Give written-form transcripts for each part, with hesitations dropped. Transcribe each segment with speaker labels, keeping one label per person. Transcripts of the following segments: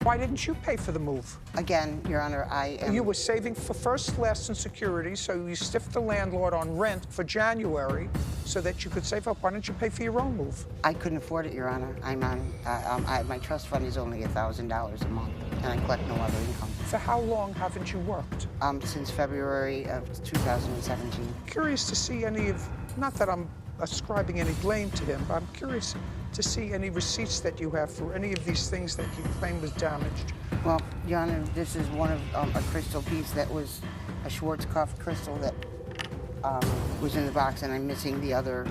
Speaker 1: Why didn't you pay for the move?
Speaker 2: Again, Your Honor, I am...
Speaker 1: You were saving for first, last, and security, so you stiffed the landlord on rent for January so that you could save up. Why didn't you pay for your own move?
Speaker 2: I couldn't afford it, Your Honor. I'm on... my trust fund is only $1,000 a month, and I collect no other income.
Speaker 1: For how long haven't you worked?
Speaker 2: Since February of 2017.
Speaker 1: Curious to see any of... Not that I'm ascribing any blame to him, but I'm curious to see any receipts that you have for any of these things that you claim was damaged.
Speaker 2: Well, Your Honor, this is one of a crystal piece that was a Schwarzkopf crystal that was in the box, and I'm missing the other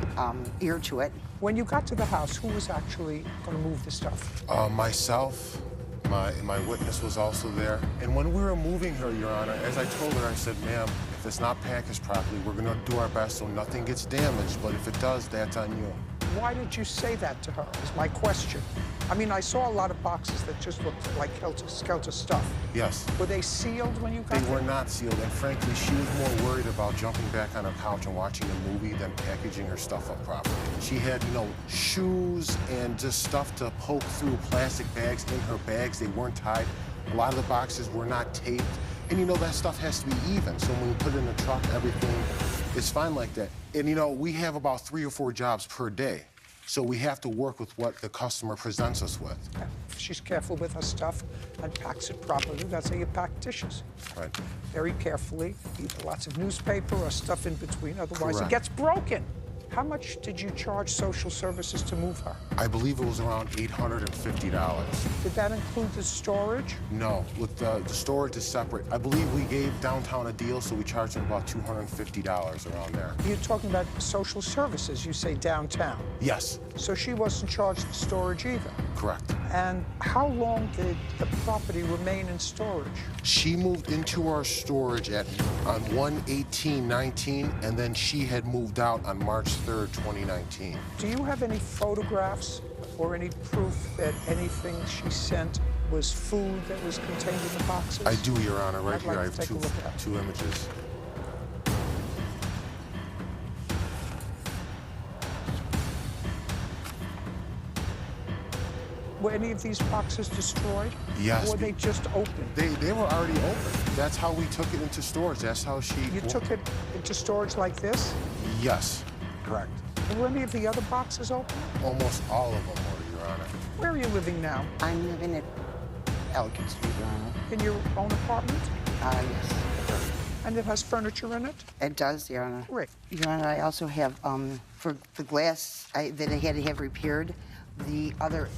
Speaker 2: ear to it.
Speaker 1: When you got to the house, who was actually going to move the stuff?
Speaker 3: Myself. My witness was also there. And when we were moving her, Your Honor, as I told her, I said, ma'am, if it's not packaged properly, we're going to do our best so nothing gets damaged, but if it does, that's on you.
Speaker 1: Why did you say that to her, is my question. I mean, I saw a lot of boxes that just looked like helter-skelter stuff.
Speaker 3: Yes.
Speaker 1: Were they sealed when you got there?
Speaker 3: They were not sealed, and frankly, she was more worried about jumping back on her couch and watching a movie than packaging her stuff up properly. She had, you know, shoes and just stuff to poke through plastic bags in her bags. They weren't tied. A lot of the boxes were not taped. And, you know, that stuff has to be even. So when you put it in the truck, everything is fine like that. And, you know, we have about 3 or 4 jobs per day. So we have to work with what the customer presents us with.
Speaker 1: If she's careful with her stuff and packs it properly, that's how you pack dishes.
Speaker 3: Right.
Speaker 1: Very carefully, either lots of newspaper or stuff in between, otherwise
Speaker 3: Correct.
Speaker 1: it gets broken. How much did you charge social services to move her?
Speaker 3: I believe it was around $850.
Speaker 1: Did that include the storage?
Speaker 3: No, with the storage is separate. I believe we gave downtown a deal, so we charged them about $250 around there.
Speaker 1: You're talking about social services, you say downtown.
Speaker 3: Yes.
Speaker 1: So she wasn't charged for storage either?
Speaker 3: Correct.
Speaker 1: And how long did the property remain in storage?
Speaker 3: She moved into our storage on 1/18/19, and then she had moved out on March 3rd, 2019.
Speaker 1: Do you have any photographs or any proof that anything she sent was food that was contained in the boxes?
Speaker 3: I do, Your Honor. Right
Speaker 1: I'd
Speaker 3: here,
Speaker 1: like
Speaker 3: I
Speaker 1: to
Speaker 3: have
Speaker 1: take a look at that.
Speaker 3: two images.
Speaker 1: Were any of these boxes destroyed?
Speaker 3: Yes.
Speaker 1: Or were they just open?
Speaker 3: They were already open. That's how we took it into storage. That's how she...
Speaker 1: You took it into storage like this?
Speaker 3: Yes. Correct.
Speaker 1: Were any of the other boxes open?
Speaker 3: Almost all of them were, Your Honor.
Speaker 1: Where are you living now?
Speaker 2: I'm living at Elgin Street, Your Honor.
Speaker 1: In your own apartment?
Speaker 2: Yes.
Speaker 1: And it has furniture in it?
Speaker 2: It does, Your Honor.
Speaker 1: Great.
Speaker 2: Your Honor, I also have, for the glass that I had to have repaired, the other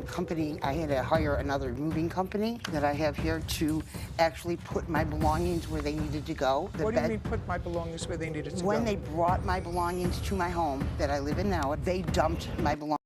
Speaker 2: company, I had to hire another moving company that I have here to actually put my belongings where they needed to go.
Speaker 1: What do you mean put my belongings where they needed to go?
Speaker 2: When they brought my belongings to my home that I live in now, they dumped my belongings.